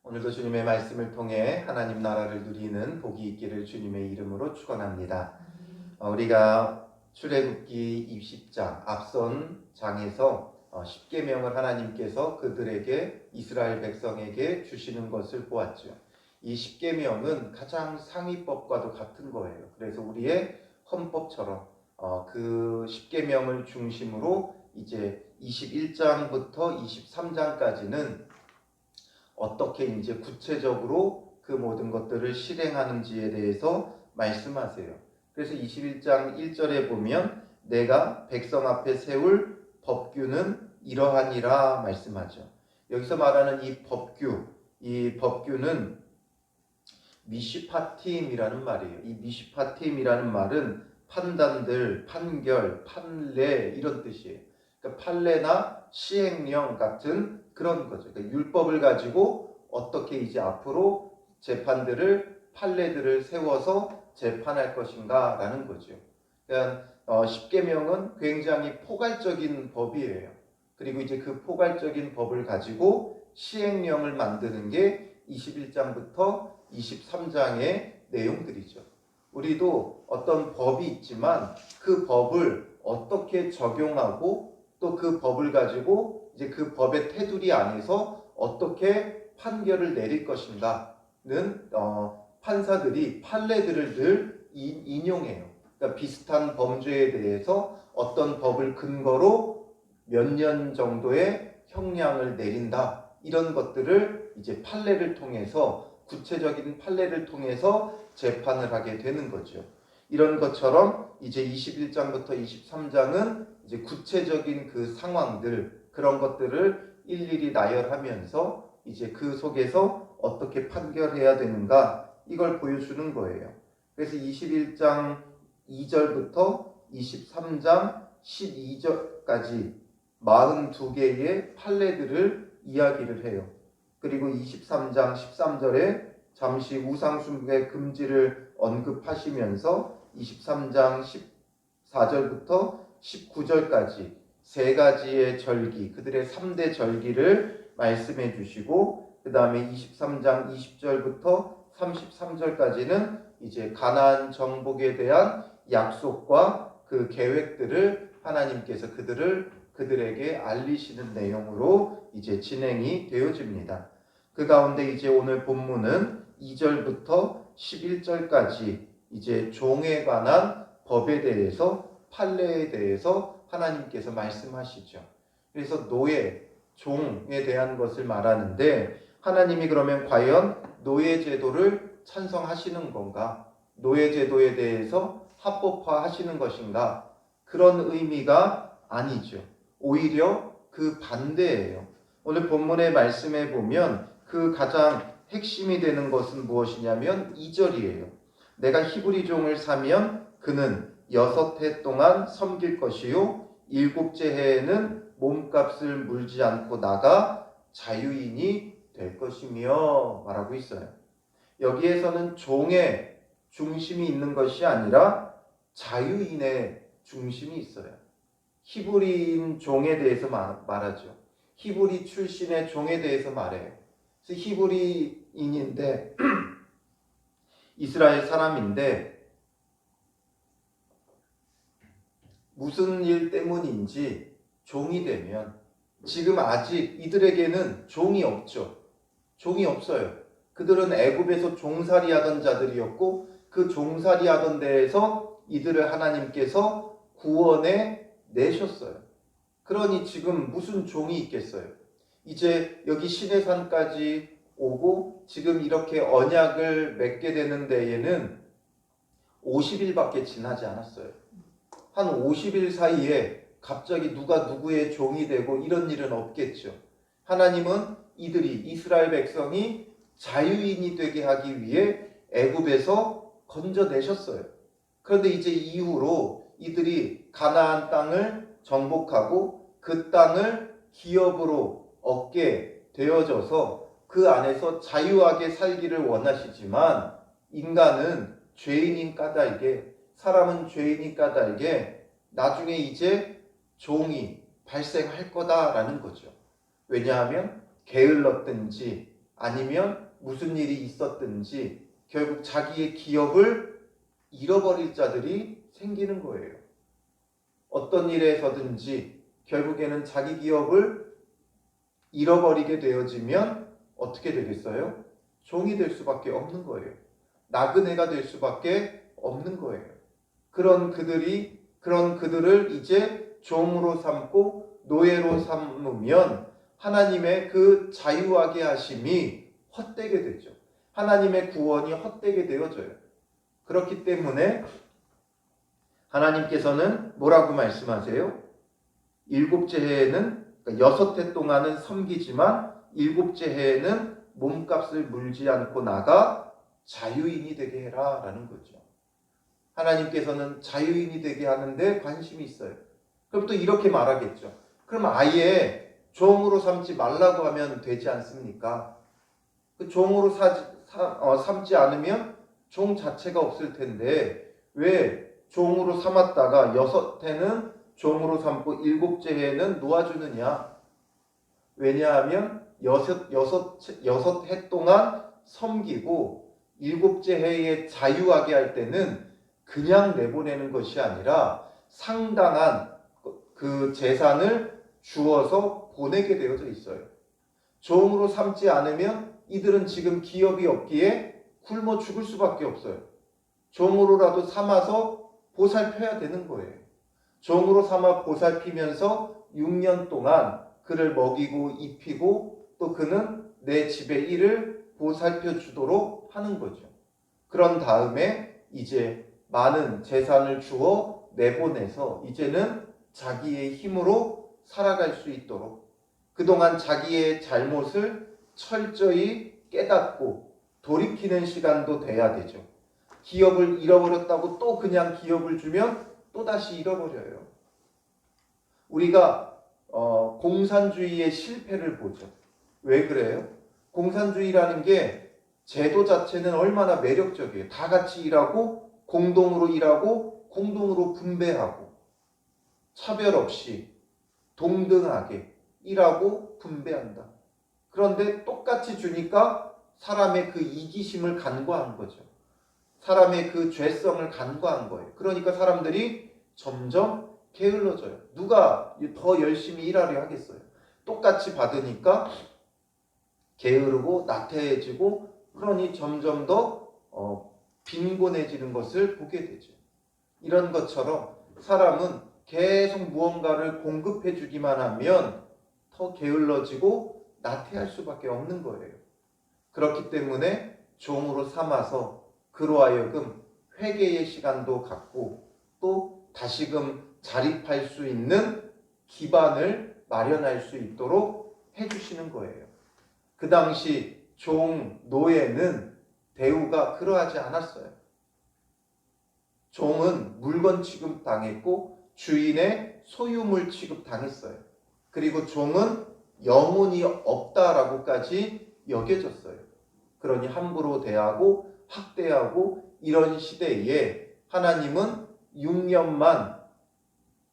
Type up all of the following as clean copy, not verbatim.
오늘도 주님의 말씀을 통해 하나님 나라를 누리는 복이 있기를 주님의 이름으로 축원합니다. 우리가 출애굽기 20장 앞선 장에서 10계명을 하나님께서 그들에게 이스라엘 백성에게 주시는 것을 보았죠. 이 10계명은 가장 상위법과도 같은 거예요. 그래서 우리의 헌법처럼 그 10계명을 중심으로 이제 21장부터 23장까지는 어떻게 이제 구체적으로 그 모든 것들을 실행하는지에 대해서 말씀하세요. 그래서 21장 1절에 보면 내가 백성 앞에 세울 법규는 이러하니라 말씀하죠. 여기서 말하는 이 법규는 미시파팀이라는 말이에요. 이 미시파팀이라는 말은 판단들, 판결, 판례 이런 뜻이에요. 그러니까 판례나 시행령 같은 그런 거죠. 그러니까 율법을 가지고 어떻게 이제 앞으로 재판들을 판례들을 세워서 재판할 것인가라는 거죠. 그러니까 10계명은 굉장히 포괄적인 법이에요. 그리고 이제 그 포괄적인 법을 가지고 시행령을 만드는 게 21장부터 23장의 내용들이죠. 우리도 어떤 법이 있지만 그 법을 어떻게 적용하고 또 그 법을 가지고 이제 그 법의 테두리 안에서 어떻게 판결을 내릴 것인가는 판사들이 판례들을 늘 인용해요. 그러니까 비슷한 범죄에 대해서 어떤 법을 근거로 몇 년 정도의 형량을 내린다. 이런 것들을 이제 판례를 통해서 구체적인 판례를 통해서 재판을 하게 되는 거죠. 이런 것처럼 이제 21장부터 23장은 이제 구체적인 그 상황들 그런 것들을 일일이 나열하면서 이제 그 속에서 어떻게 판결해야 되는가 이걸 보여주는 거예요. 그래서 21장 2절부터 23장 12절까지 42개의 판례들을 이야기를 해요. 그리고 23장 13절에 잠시 우상숭배 금지를 언급하시면서 23장 14절부터 19절까지 세 가지의 절기, 그들의 3대 절기를 말씀해 주시고 그 다음에 23장 20절부터 33절까지는 이제 가나안 정복에 대한 약속과 그 계획들을 하나님께서 그들에게 알리시는 내용으로 이제 진행이 되어집니다. 그 가운데 이제 오늘 본문은 2절부터 11절까지 이제 종에 관한 법에 대해서 판례에 대해서 하나님께서 말씀하시죠. 그래서 노예, 종에 대한 것을 말하는데 하나님이 그러면 과연 노예 제도를 찬성하시는 건가? 노예 제도에 대해서 합법화하시는 것인가? 그런 의미가 아니죠. 오히려 그 반대예요. 오늘 본문의 말씀에 보면 그 가장 핵심이 되는 것은 무엇이냐면 2절이에요. 내가 히브리 종을 사면 그는 6해 동안 섬길 것이요 7째 해에는 몸값을 물지 않고 나가 자유인이 될 것이며 말하고 있어요. 여기에서는 종의 중심이 있는 것이 아니라 자유인의 중심이 있어요. 히브리인 종에 대해서 말하죠. 히브리 출신의 종에 대해서 말해요. 그래서 히브리인인데 이스라엘 사람인데 무슨 일 때문인지 종이 되면 지금 아직 이들에게는 종이 없죠. 종이 없어요. 그들은 애굽에서 종살이 하던 자들이었고 그 종살이 하던 데에서 이들을 하나님께서 구원해 내셨어요. 그러니 지금 무슨 종이 있겠어요. 이제 여기 시내산까지 오고 지금 이렇게 언약을 맺게 되는 데에는 50일밖에 지나지 않았어요. 한 50일 사이에 갑자기 누가 누구의 종이 되고 이런 일은 없겠죠. 하나님은 이들이 이스라엘 백성이 자유인이 되게 하기 위해 애굽에서 건져내셨어요. 그런데 이제 이후로 이들이 가나안 땅을 정복하고 그 땅을 기업으로 얻게 되어져서 그 안에서 자유하게 살기를 원하시지만 인간은 죄인인 까닭에 사람은 죄인이 까닭에 나중에 이제 종이 발생할 거다라는 거죠. 왜냐하면 게을렀든지 아니면 무슨 일이 있었든지 결국 자기의 기업을 잃어버릴 자들이 생기는 거예요. 어떤 일에서든지 결국에는 자기 기업을 잃어버리게 되어지면 어떻게 되겠어요? 종이 될 수밖에 없는 거예요. 나그네가 될 수밖에 없는 거예요. 그런 그들을 이제 종으로 삼고 노예로 삼으면 하나님의 그 자유하게 하심이 헛되게 되죠. 하나님의 구원이 헛되게 되어져요. 그렇기 때문에 하나님께서는 뭐라고 말씀하세요? 일곱째 해에는, 그러니까 6해 동안은 섬기지만 일곱째 해에는 몸값을 물지 않고 나가 자유인이 되게 해라 라는 거죠. 하나님께서는 자유인이 되게 하는데 관심이 있어요. 그럼 또 이렇게 말하겠죠. 그럼 아예 종으로 삼지 말라고 하면 되지 않습니까? 그 종으로 삼지 않으면 종 자체가 없을 텐데 왜 종으로 삼았다가 6해는 종으로 삼고 7째 해에는 놓아주느냐? 왜냐하면 6해 동안 섬기고 7째 해에 자유하게 할 때는 그냥 내보내는 것이 아니라 상당한 그 재산을 주어서 보내게 되어져 있어요. 종으로 삼지 않으면 이들은 지금 기업이 없기에 굶어 죽을 수밖에 없어요. 종으로라도 삼아서 보살펴야 되는 거예요. 종으로 삼아 보살피면서 6년 동안 그를 먹이고 입히고 또 그는 내 집의 일을 보살펴 주도록 하는 거죠. 그런 다음에 이제 많은 재산을 주어 내보내서 이제는 자기의 힘으로 살아갈 수 있도록 그동안 자기의 잘못을 철저히 깨닫고 돌이키는 시간도 돼야 되죠. 기업을 잃어버렸다고 또 그냥 기업을 주면 또다시 잃어버려요. 우리가 공산주의의 실패를 보죠. 왜 그래요? 공산주의라는 게 제도 자체는 얼마나 매력적이에요. 다 같이 일하고 공동으로 일하고 공동으로 분배하고 차별 없이 동등하게 일하고 분배한다. 그런데 똑같이 주니까 사람의 그 이기심을 간과한 거죠. 사람의 그 죄성을 간과한 거예요. 그러니까 사람들이 점점 게을러져요. 누가 더 열심히 일하려 하겠어요. 똑같이 받으니까 게으르고 나태해지고 그러니 점점 더 빈곤해지는 것을 보게 되죠. 이런 것처럼 사람은 계속 무언가를 공급해 주기만 하면 더 게을러지고 나태할 수밖에 없는 거예요. 그렇기 때문에 종으로 삼아서 그로 하여금 회개의 시간도 갖고 또 다시금 자립할 수 있는 기반을 마련할 수 있도록 해주시는 거예요. 그 당시 종, 노예는 대우가 그러하지 않았어요. 종은 물건 취급당했고 주인의 소유물 취급당했어요. 그리고 종은 영혼이 없다라고까지 여겨졌어요. 그러니 함부로 대하고 학대하고 이런 시대에 하나님은 6년만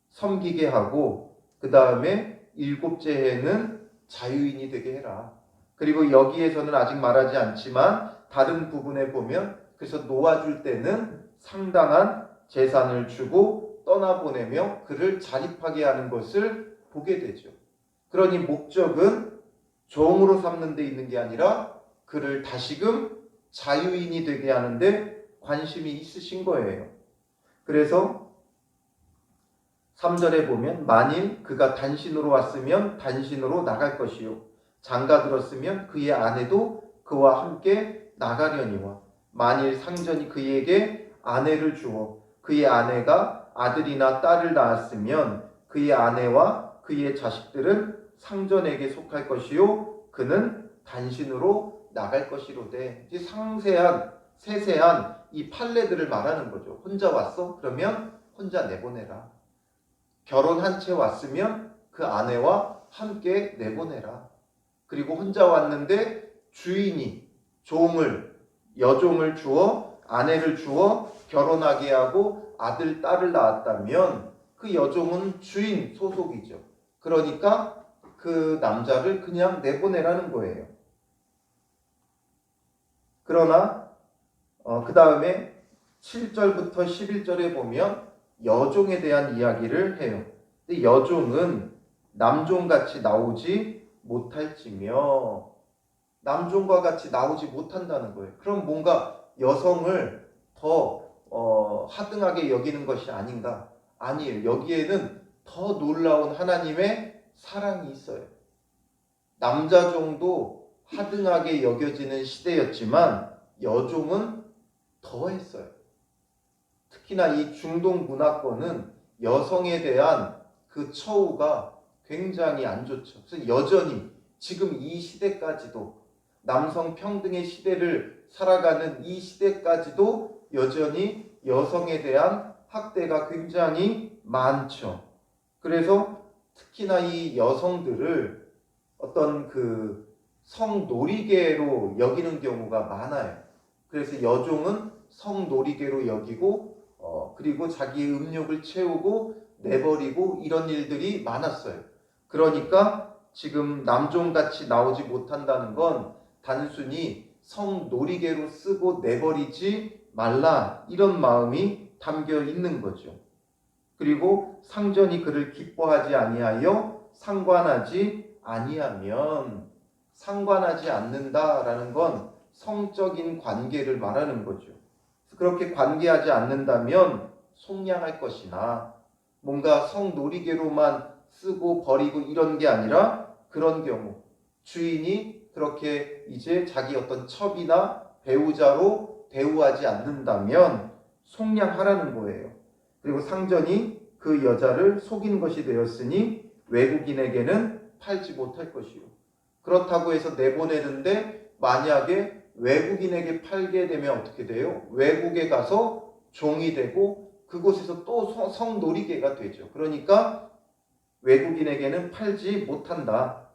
섬기게 하고 그 다음에 7째 해는 자유인이 되게 해라. 그리고 여기에서는 아직 말하지 않지만 다른 부분에 보면 그래서 놓아줄 때는 상당한 재산을 주고 떠나보내며 그를 자립하게 하는 것을 보게 되죠. 그러니 목적은 종으로 삼는 데 있는 게 아니라 그를 다시금 자유인이 되게 하는데 관심이 있으신 거예요. 그래서 3절에 보면 만일 그가 단신으로 왔으면 단신으로 나갈 것이요 장가 들었으면 그의 아내도 그와 함께 나가려니와 만일 상전이 그에게 아내를 주어 그의 아내가 아들이나 딸을 낳았으면 그의 아내와 그의 자식들은 상전에게 속할 것이요 그는 단신으로 나갈 것이로되 이제 세세한 이 판례들을 말하는 거죠. 혼자 왔어? 그러면 혼자 내보내라. 결혼한 채 왔으면 그 아내와 함께 내보내라. 그리고 혼자 왔는데 주인이 여종을 주어 아내를 주어 결혼하게 하고 아들, 딸을 낳았다면 그 여종은 주인 소속이죠. 그러니까 그 남자를 그냥 내보내라는 거예요. 그러나 그 다음에 7절부터 11절에 보면 여종에 대한 이야기를 해요. 근데 여종은 남종같이 나오지 못할지며, 남종과 같이 나오지 못한다는 거예요. 그럼 뭔가 여성을 더 하등하게 여기는 것이 아닌가? 아니에요. 여기에는 더 놀라운 하나님의 사랑이 있어요. 남자종도 하등하게 여겨지는 시대였지만 여종은 더했어요. 특히나 이 중동 문화권은 여성에 대한 그 처우가 굉장히 안 좋죠. 그래서 여전히 지금 이 시대까지도, 남성 평등의 시대를 살아가는 이 시대까지도 여전히 여성에 대한 학대가 굉장히 많죠. 그래서 특히나 이 여성들을 어떤 그 성놀이개로 여기는 경우가 많아요. 그래서 여종은 성놀이개로 여기고 그리고 자기의 음욕을 채우고 내버리고 이런 일들이 많았어요. 그러니까 지금 남종같이 나오지 못한다는 건 단순히 성놀이개로 쓰고 내버리지 말라, 이런 마음이 담겨 있는 거죠. 그리고 상전이 그를 기뻐하지 아니하여 상관하지 아니하면, 상관하지 않는다라는 건 성적인 관계를 말하는 거죠. 그렇게 관계하지 않는다면 속량할 것이나, 뭔가 성놀이개로만 쓰고 버리고 이런 게 아니라, 그런 경우 주인이 그렇게 이제 자기 어떤 첩이나 배우자로 대우하지 않는다면 속량하라는 거예요. 그리고 상전이 그 여자를 속인 것이 되었으니 외국인에게는 팔지 못할 것이요. 그렇다고 해서 내보내는데 만약에 외국인에게 팔게 되면 어떻게 돼요? 외국에 가서 종이 되고 그곳에서 또 성놀이개가 되죠. 그러니까 외국인에게는 팔지 못한다.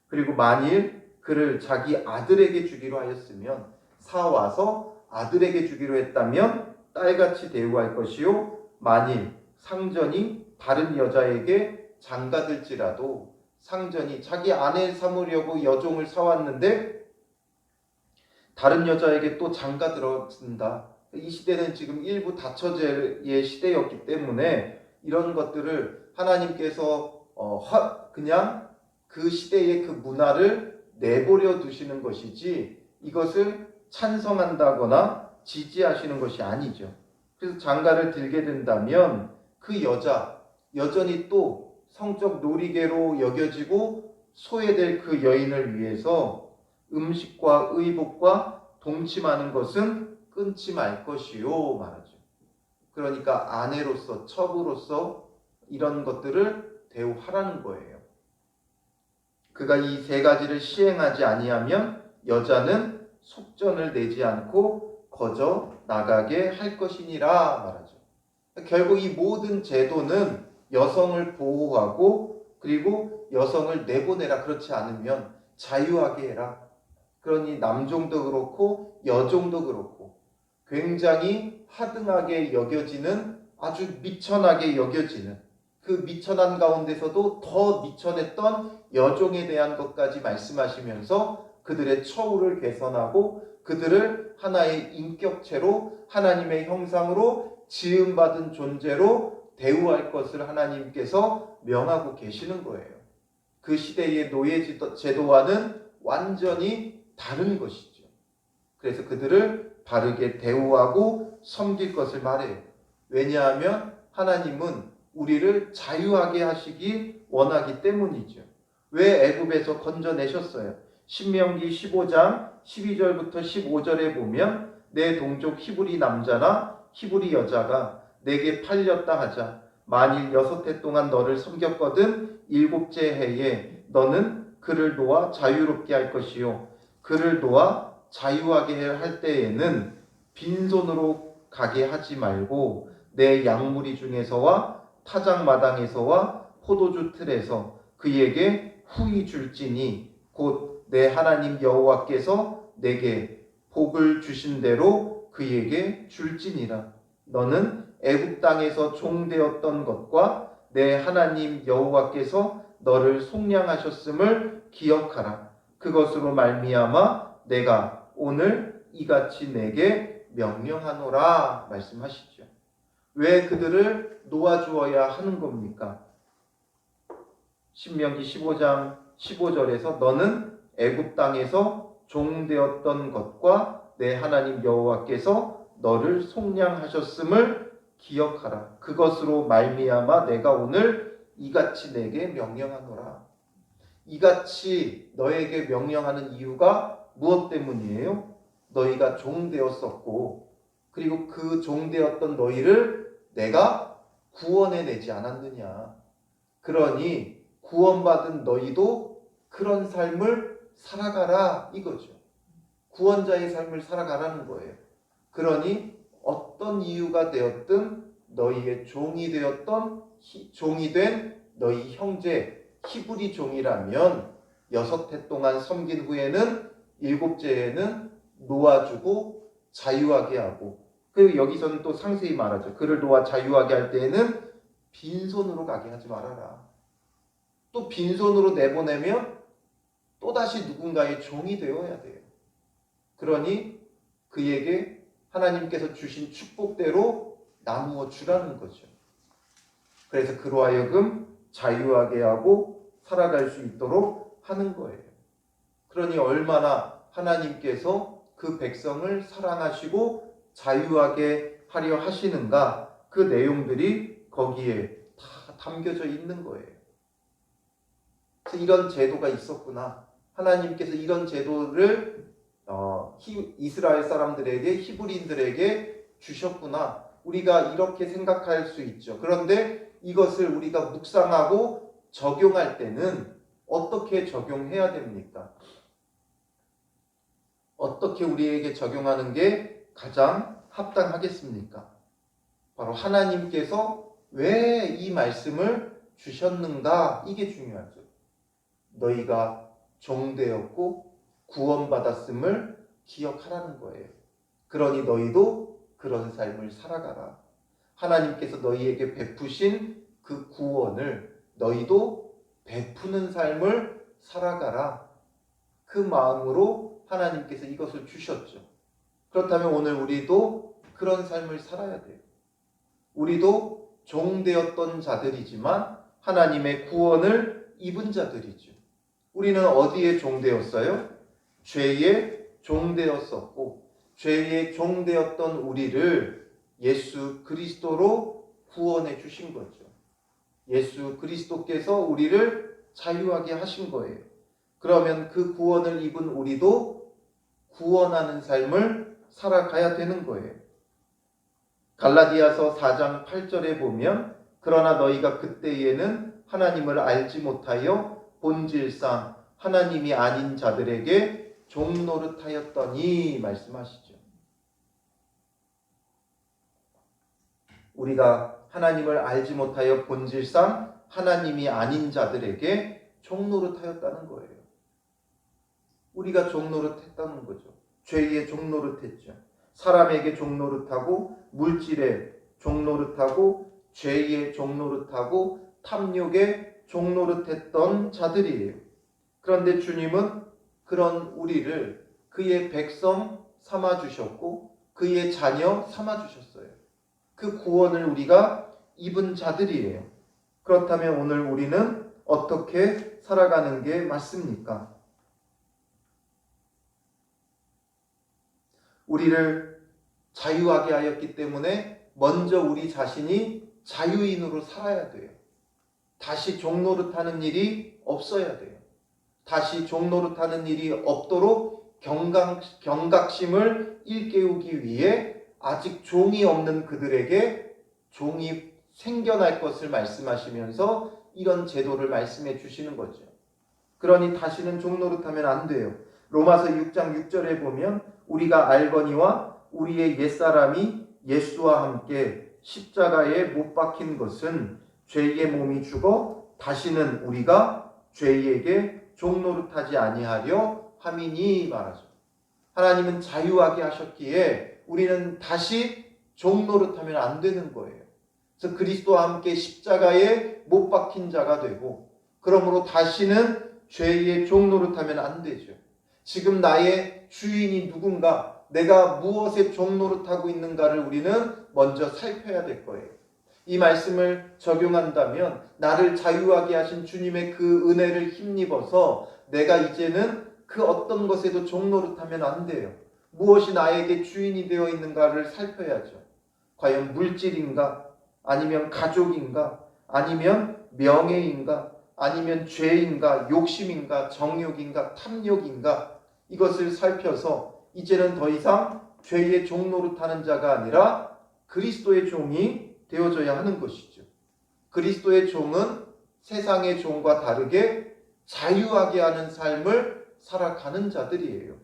그리고 만일 그를 자기 아들에게 주기로 하였으면, 사와서 아들에게 주기로 했다면 딸같이 대우할 것이요, 만일 상전이 다른 여자에게 장가들지라도, 상전이 자기 아내 삼으려고 여종을 사왔는데 다른 여자에게 또 장가들었습니다. 이 시대는 지금 일부 다처제의 시대였기 때문에 이런 것들을 하나님께서 그냥 그 시대의 그 문화를 내버려 두시는 것이지 이것을 찬성한다거나 지지하시는 것이 아니죠. 그래서 장가를 들게 된다면 그 여자, 여전히 또 성적 놀이개로 여겨지고 소외될 그 여인을 위해서 음식과 의복과 동침하는 것은 끊지 말 것이요 말하죠. 그러니까 아내로서, 첩으로서 이런 것들을 대우하라는 거예요. 그가 이 세 가지를 시행하지 아니하면 여자는 속전을 내지 않고 거저 나가게 할 것이니라 말하죠. 결국 이 모든 제도는 여성을 보호하고 그리고 여성을 내보내라, 그렇지 않으면 자유하게 해라. 그러니 남종도 그렇고 여종도 그렇고 굉장히 하등하게 여겨지는, 아주 미천하게 여겨지는, 그 미천한 가운데서도 더 미천했던 여종에 대한 것까지 말씀하시면서 그들의 처우를 개선하고 그들을 하나의 인격체로, 하나님의 형상으로 지음받은 존재로 대우할 것을 하나님께서 명하고 계시는 거예요. 그 시대의 노예 제도와는 완전히 다른 것이죠. 그래서 그들을 바르게 대우하고 섬길 것을 말해요. 왜냐하면 하나님은 우리를 자유하게 하시기 원하기 때문이죠. 왜 애굽에서 건져내셨어요? 신명기 15장 12절부터 15절에 보면 내 동족 히브리 남자나 히브리 여자가 내게 팔렸다 하자. 만일 6해 동안 너를 섬겼거든 7째 해에 너는 그를 놓아 자유롭게 할 것이요. 그를 놓아 자유하게 할 때에는 빈손으로 가게 하지 말고 내 양무리 중에서와 타작마당에서와 포도주 틀에서 그에게 후히 줄지니 곧 내 하나님 여호와께서 내게 복을 주신 대로 그에게 줄지니라. 너는 애굽 땅에서 종되었던 것과 내 하나님 여호와께서 너를 속량하셨음을 기억하라. 그것으로 말미암아 내가 오늘 이같이 내게 명령하노라 말씀하시죠. 왜 그들을 놓아주어야 하는 겁니까? 신명기 15장 15절에서 너는 애굽 땅에서 종되었던 것과 내 하나님 여호와께서 너를 속량하셨음을 기억하라. 그것으로 말미암아 내가 오늘 이같이 내게 명령하노라. 이같이 너에게 명령하는 이유가 무엇 때문이에요? 너희가 종되었었고 그리고 그 종되었던 너희를 내가 구원해내지 않았느냐. 그러니 구원받은 너희도 그런 삶을 살아가라 이거죠. 구원자의 삶을 살아가라는 거예요. 그러니 어떤 이유가 되었든 너희의 종이 되었던 종이 된 너희 형제 히브리 종이라면 6해 동안 섬긴 후에는 7째에는 놓아주고 자유하게 하고, 그리고 여기서는 또 상세히 말하죠. 그를 놓아 자유하게 할 때에는 빈손으로 가게 하지 말아라. 또 빈손으로 내보내면 또다시 누군가의 종이 되어야 돼요. 그러니 그에게 하나님께서 주신 축복대로 나누어 주라는 거죠. 그래서 그로 하여금 자유하게 하고 살아갈 수 있도록 하는 거예요. 그러니 얼마나 하나님께서 그 백성을 사랑하시고 자유하게 하려 하시는가, 그 내용들이 거기에 다 담겨져 있는 거예요. 그래서 이런 제도가 있었구나. 하나님께서 이런 제도를 이스라엘 사람들에게, 히브리인들에게 주셨구나. 우리가 이렇게 생각할 수 있죠. 그런데 이것을 우리가 묵상하고 적용할 때는 어떻게 적용해야 됩니까? 어떻게 우리에게 적용하는 게 가장 합당하겠습니까? 바로 하나님께서 왜 이 말씀을 주셨는가, 이게 중요하죠. 너희가 종되었고 구원받았음을 기억하라는 거예요. 그러니 너희도 그런 삶을 살아가라. 하나님께서 너희에게 베푸신 그 구원을 너희도 베푸는 삶을 살아가라. 그 마음으로 하나님께서 이것을 주셨죠. 그렇다면 오늘 우리도 그런 삶을 살아야 돼요. 우리도 종되었던 자들이지만 하나님의 구원을 입은 자들이죠. 우리는 어디에 종되었어요? 죄에 종되었었고, 죄에 종되었던 우리를 예수 그리스도로 구원해 주신 거죠. 예수 그리스도께서 우리를 자유하게 하신 거예요. 그러면 그 구원을 입은 우리도 구원하는 삶을 살아가야 되는 거예요. 갈라디아서 4장 8절에 보면 그러나 너희가 그때에는 하나님을 알지 못하여 본질상 하나님이 아닌 자들에게 종노릇하였더니 말씀하시죠. 우리가 하나님을 알지 못하여 본질상 하나님이 아닌 자들에게 종노릇하였다는 거예요. 우리가 종노릇했다는 거죠. 죄에 종노릇했죠. 사람에게 종노릇하고, 물질에 종노릇하고, 죄에 종노릇하고, 탐욕에 종노릇했던 자들이에요. 그런데 주님은 그런 우리를 그의 백성 삼아주셨고 그의 자녀 삼아주셨어요. 그 구원을 우리가 입은 자들이에요. 그렇다면 오늘 우리는 어떻게 살아가는 게 맞습니까? 우리를 자유하게 하였기 때문에 먼저 우리 자신이 자유인으로 살아야 돼요. 다시 종노릇하는 일이 없어야 돼요. 다시 종노릇하는 일이 없도록 경각심을 일깨우기 위해 아직 종이 없는 그들에게 종이 생겨날 것을 말씀하시면서 이런 제도를 말씀해 주시는 거죠. 그러니 다시는 종노릇하면 안 돼요. 로마서 6장 6절에 보면 우리가 알거니와 우리의 옛사람이 예수와 함께 십자가에 못 박힌 것은 죄의 몸이 죽어 다시는 우리가 죄에게 종노릇하지 아니하려 함이니 말하죠. 하나님은 자유하게 하셨기에 우리는 다시 종노릇하면 안 되는 거예요. 그래서 그리스도와 함께 십자가에 못 박힌 자가 되고, 그러므로 다시는 죄의 종노릇하면 안 되죠. 지금 나의 주인이 누군가, 내가 무엇에 종노릇하고 있는가를 우리는 먼저 살펴야 될 거예요. 이 말씀을 적용한다면 나를 자유하게 하신 주님의 그 은혜를 힘입어서 내가 이제는 그 어떤 것에도 종노릇하면 안 돼요. 무엇이 나에게 주인이 되어 있는가를 살펴야죠. 과연 물질인가? 아니면 가족인가? 아니면 명예인가? 아니면 죄인가? 욕심인가? 정욕인가? 탐욕인가? 이것을 살펴서 이제는 더 이상 죄의 종노릇하는 자가 아니라 그리스도의 종이 되어져야 하는 것이죠. 그리스도의 종은 세상의 종과 다르게 자유하게 하는 삶을 살아가는 자들이에요.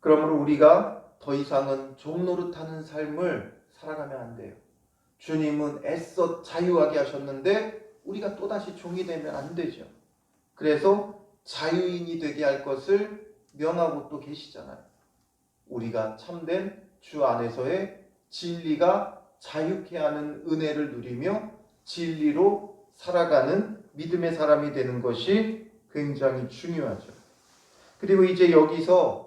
그러므로 우리가 더 이상은 종노릇하는 삶을 살아가면 안 돼요. 주님은 애써 자유하게 하셨는데 우리가 또다시 종이 되면 안 되죠. 그래서 자유인이 되게 할 것을 명하고 또 계시잖아요. 우리가 참된 주 안에서의 진리가 자유케 하는 은혜를 누리며 진리로 살아가는 믿음의 사람이 되는 것이 굉장히 중요하죠. 그리고 이제 여기서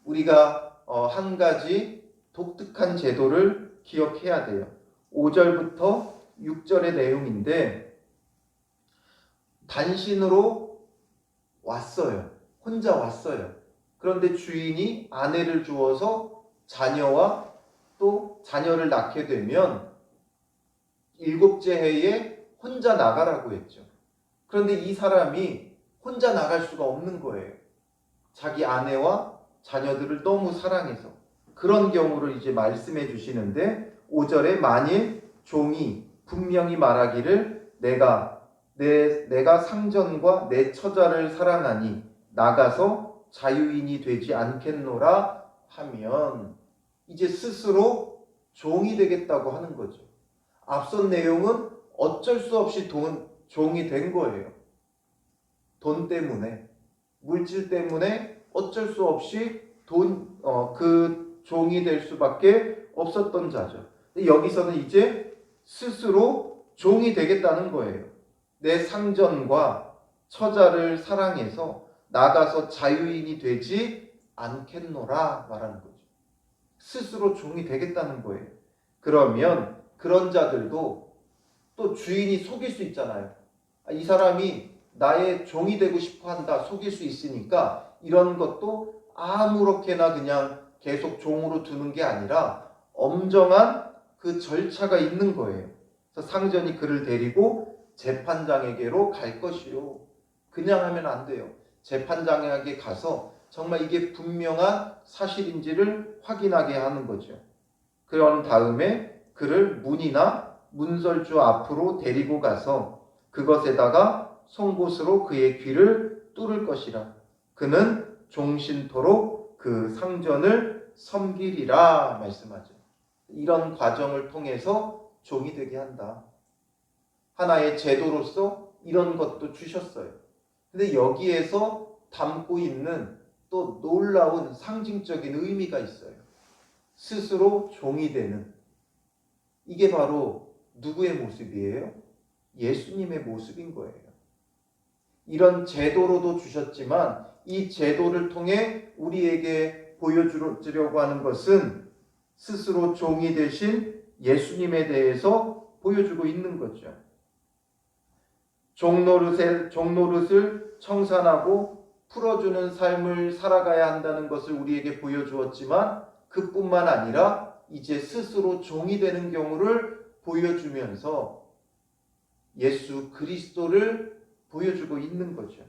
우리가 한 가지 독특한 제도를 기억해야 돼요. 5절부터 6절의 내용인데 단신으로 왔어요. 혼자 왔어요. 그런데 주인이 아내를 주어서 자녀와 또 자녀를 낳게 되면 7째 해에 혼자 나가라고 했죠. 그런데 이 사람이 혼자 나갈 수가 없는 거예요. 자기 아내와 자녀들을 너무 사랑해서. 그런 경우를 이제 말씀해 주시는데 5절에 만일 종이 분명히 말하기를 내가 상전과 내 처자를 사랑하니 나가서 자유인이 되지 않겠노라 하면 이제 스스로 종이 되겠다고 하는 거죠. 앞선 내용은 어쩔 수 없이 종이 된 거예요. 돈 때문에, 물질 때문에 어쩔 수 없이 그 종이 될 수밖에 없었던 자죠. 여기서는 이제 스스로 종이 되겠다는 거예요. 내 상전과 처자를 사랑해서 나가서 자유인이 되지 않겠노라 말하는 거죠. 스스로 종이 되겠다는 거예요. 그러면 그런 자들도 또 주인이 속일 수 있잖아요. 이 사람이 나의 종이 되고 싶어 한다 속일 수 있으니까 이런 것도 아무렇게나 그냥 계속 종으로 두는 게 아니라 엄정한 그 절차가 있는 거예요. 그래서 상전이 그를 데리고 재판장에게로 갈 것이요. 그냥 하면 안 돼요. 재판장에게 가서 정말 이게 분명한 사실인지를 확인하게 하는 거죠. 그런 다음에 그를 문이나 문설주 앞으로 데리고 가서 그것에다가 송곳으로 그의 귀를 뚫을 것이라. 그는 종신토록 그 상전을 섬기리라 말씀하죠. 이런 과정을 통해서 종이 되게 한다. 하나의 제도로서 이런 것도 주셨어요. 근데 여기에서 담고 있는 또 놀라운 상징적인 의미가 있어요. 스스로 종이 되는. 이게 바로 누구의 모습이에요? 예수님의 모습인 거예요. 이런 제도로도 주셨지만 이 제도를 통해 우리에게 보여주려고 하는 것은 스스로 종이 되신 예수님에 대해서 보여주고 있는 거죠. 종노릇을 청산하고 풀어주는 삶을 살아가야 한다는 것을 우리에게 보여주었지만 그뿐만 아니라 이제 스스로 종이 되는 경우를 보여주면서 예수 그리스도를 보여주고 있는 거죠.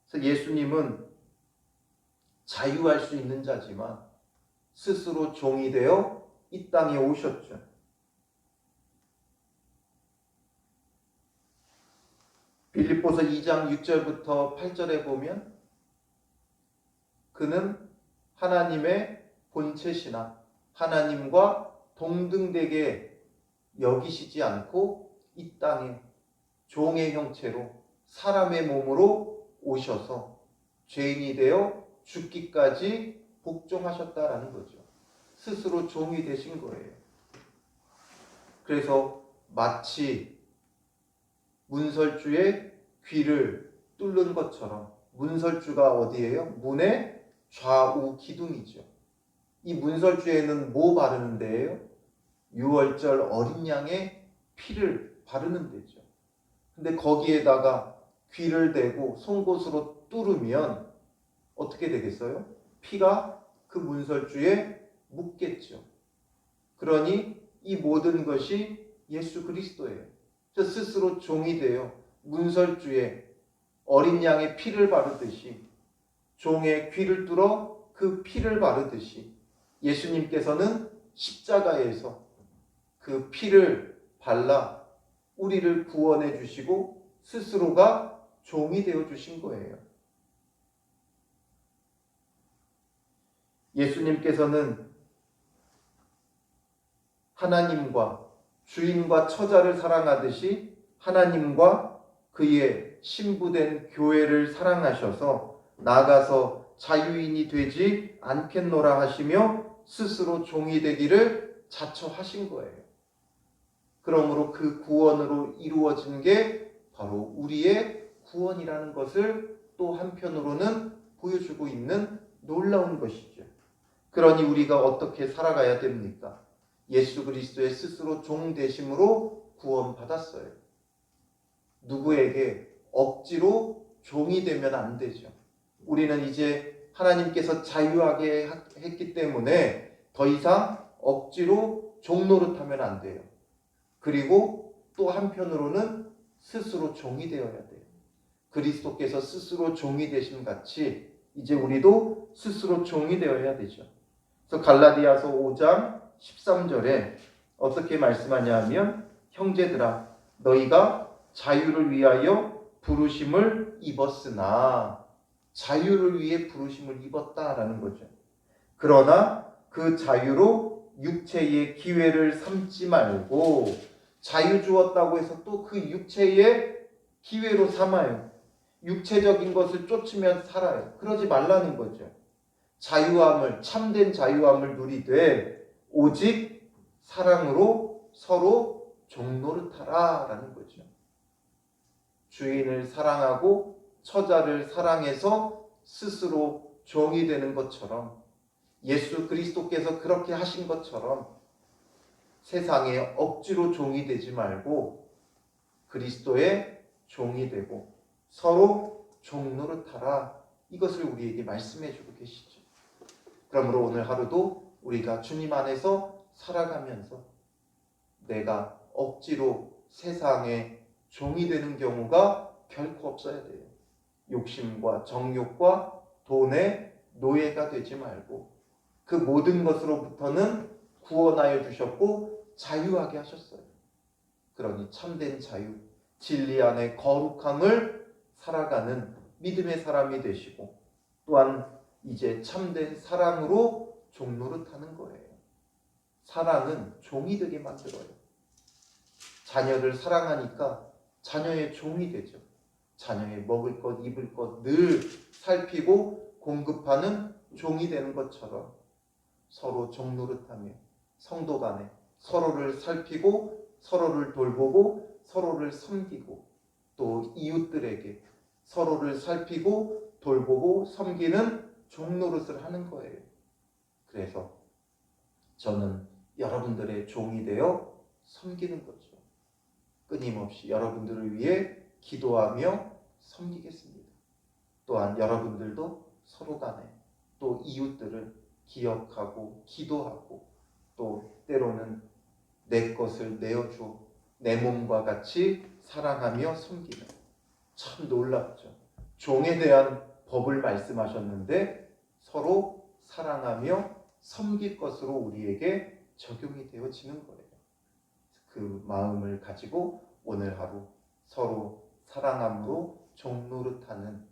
그래서 예수님은 자유할 수 있는 자지만 스스로 종이 되어 이 땅에 오셨죠. 빌립보서 2장 6절부터 8절에 보면 그는 하나님의 본체시나 하나님과 동등되게 여기시지 않고 이 땅에 종의 형체로 사람의 몸으로 오셔서 죄인이 되어 죽기까지 복종하셨다라는 거죠. 스스로 종이 되신 거예요. 그래서 마치 문설주의 귀를 뚫는 것처럼, 문설주가 어디예요? 문의 좌우 기둥이죠. 이 문설주에는 뭐 바르는 데예요? 유월절 어린 양의 피를 바르는 데죠. 근데 거기에다가 귀를 대고 송곳으로 뚫으면 어떻게 되겠어요? 피가 그 문설주에 묻겠죠. 그러니 이 모든 것이 예수 그리스도예요. 저 스스로 종이 되어 문설주에 어린 양의 피를 바르듯이, 종의 귀를 뚫어 그 피를 바르듯이, 예수님께서는 십자가에서 그 피를 발라 우리를 구원해 주시고 스스로가 종이 되어 주신 거예요. 예수님께서는 하나님과 주인과 처자를 사랑하듯이 하나님과 그의 신부된 교회를 사랑하셔서 나아가서 자유인이 되지 않겠노라 하시며 스스로 종이 되기를 자처하신 거예요. 그러므로 그 구원으로 이루어진 게 바로 우리의 구원이라는 것을 또 한편으로는 보여주고 있는 놀라운 것이죠. 그러니 우리가 어떻게 살아가야 됩니까? 예수 그리스도의 스스로 종 되심으로 구원받았어요. 누구에게 억지로 종이 되면 안 되죠. 우리는 이제 하나님께서 자유하게 했기 때문에 더 이상 억지로 종 노릇하면 안 돼요. 그리고 또 한편으로는 스스로 종이 되어야 돼요. 그리스도께서 스스로 종이 되심 같이 이제 우리도 스스로 종이 되어야 되죠. 그래서 갈라디아서 5장 13절에 어떻게 말씀하냐 하면, 형제들아 너희가 자유를 위하여 부르심을 입었으나, 자유를 위해 부르심을 입었다라는 거죠. 그러나 그 자유로 육체의 기회를 삼지 말고, 자유 주었다고 해서 또 그 육체의 기회로 삼아요. 육체적인 것을 쫓으면 살아요. 그러지 말라는 거죠. 자유함을, 참된 자유함을 누리되 오직 사랑으로 서로 종노릇하라 라는 거죠. 주인을 사랑하고 처자를 사랑해서 스스로 종이 되는 것처럼, 예수 그리스도께서 그렇게 하신 것처럼 세상에 억지로 종이 되지 말고 그리스도의 종이 되고 서로 종노릇하라, 이것을 우리에게 말씀해 주고 계시죠. 그러므로 오늘 하루도 우리가 주님 안에서 살아가면서 내가 억지로 세상에 종이 되는 경우가 결코 없어야 돼요. 욕심과 정욕과 돈의 노예가 되지 말고 그 모든 것으로부터는 구원하여 주셨고 자유하게 하셨어요. 그러니 참된 자유, 진리 안에 거룩함을 살아가는 믿음의 사람이 되시고, 또한 이제 참된 사랑으로 종노릇하는 거예요. 사랑은 종이 되게 만들어요. 자녀를 사랑하니까 자녀의 종이 되죠. 자녀의 먹을 것, 입을 것 늘 살피고 공급하는 종이 되는 것처럼 서로 종노릇하며 성도 간에 서로를 살피고 서로를 돌보고 서로를 섬기고 또 이웃들에게 서로를 살피고 돌보고 섬기는 종노릇을 하는 거예요. 그래서 저는 여러분들의 종이 되어 섬기는 거죠. 끊임없이 여러분들을 위해 기도하며 섬기겠습니다. 또한 여러분들도 서로 간에 또 이웃들을 기억하고 기도하고 또 때로는 내 것을 내어줘 내 몸과 같이 사랑하며 섬기는, 참 놀랍죠. 종에 대한 법을 말씀하셨는데 서로 사랑하며 섬길 것으로 우리에게 적용이 되어지는 거예요. 그 마음을 가지고 오늘 하루 서로 사랑함으로 종노릇하는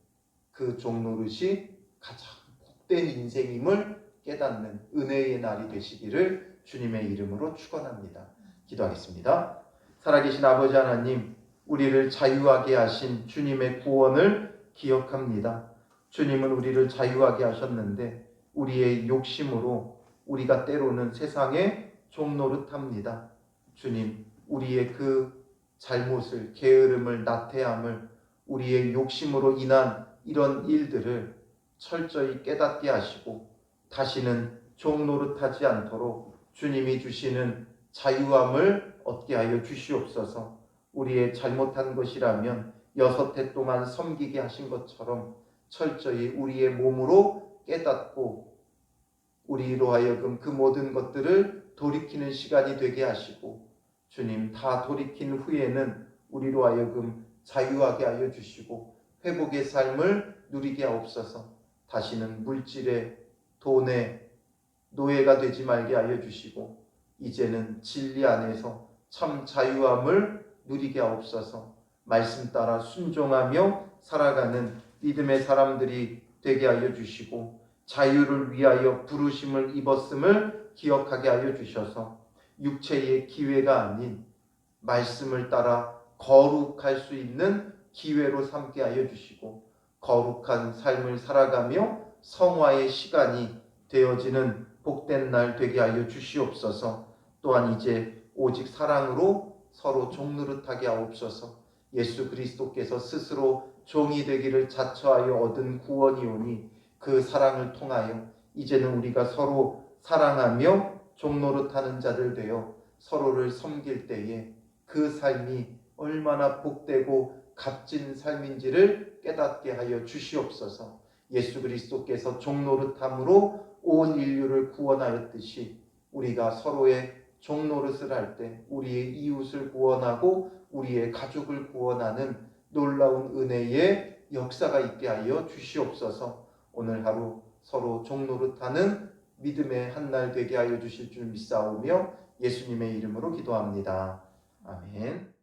그 종노릇이 가장 복된 인생임을 깨닫는 은혜의 날이 되시기를 주님의 이름으로 축원합니다. 기도하겠습니다. 살아계신 아버지 하나님, 우리를 자유하게 하신 주님의 구원을 기억합니다. 주님은 우리를 자유하게 하셨는데 우리의 욕심으로 우리가 때로는 세상에 종노릇합니다. 주님, 우리의 그 잘못을, 게으름을, 나태함을, 우리의 욕심으로 인한 이런 일들을 철저히 깨닫게 하시고 다시는 종노릇하지 않도록 주님이 주시는 자유함을 얻게 하여 주시옵소서. 우리의 잘못한 것이라면 6해 동안 섬기게 하신 것처럼 철저히 우리의 몸으로 깨닫고 우리로 하여금 그 모든 것들을 돌이키는 시간이 되게 하시고 주님, 다 돌이킨 후에는 우리로 하여금 자유하게 하여 주시고 회복의 삶을 누리게 하옵소서. 다시는 물질의, 돈의 노예가 되지 말게 하여 주시고 이제는 진리 안에서 참 자유함을 누리게 하옵소서. 말씀 따라 순종하며 살아가는 믿음의 사람들이 되게 하여 주시고 자유를 위하여 부르심을 입었음을 기억하게 하여 주셔서 육체의 기회가 아닌 말씀을 따라 거룩할 수 있는 기회로 삼게 하여 주시고 거룩한 삶을 살아가며 성화의 시간이 되어지는 복된 날 되게 하여 주시옵소서. 또한 이제 오직 사랑으로 서로 종노릇하게 하옵소서. 예수 그리스도께서 스스로 종이 되기를 자처하여 얻은 구원이오니 그 사랑을 통하여 이제는 우리가 서로 사랑하며 종노릇하는 자들 되어 서로를 섬길 때에 그 삶이 얼마나 복되고 값진 삶인지를 깨닫게 하여 주시옵소서. 예수 그리스도께서 종노릇함으로 온 인류를 구원하였듯이 우리가 서로의 종노릇을 할 때 우리의 이웃을 구원하고 우리의 가족을 구원하는 놀라운 은혜의 역사가 있게 하여 주시옵소서. 오늘 하루 서로 종노릇하는 믿음의 한날 되게 하여 주실 줄 믿사오며 예수님의 이름으로 기도합니다. 아멘.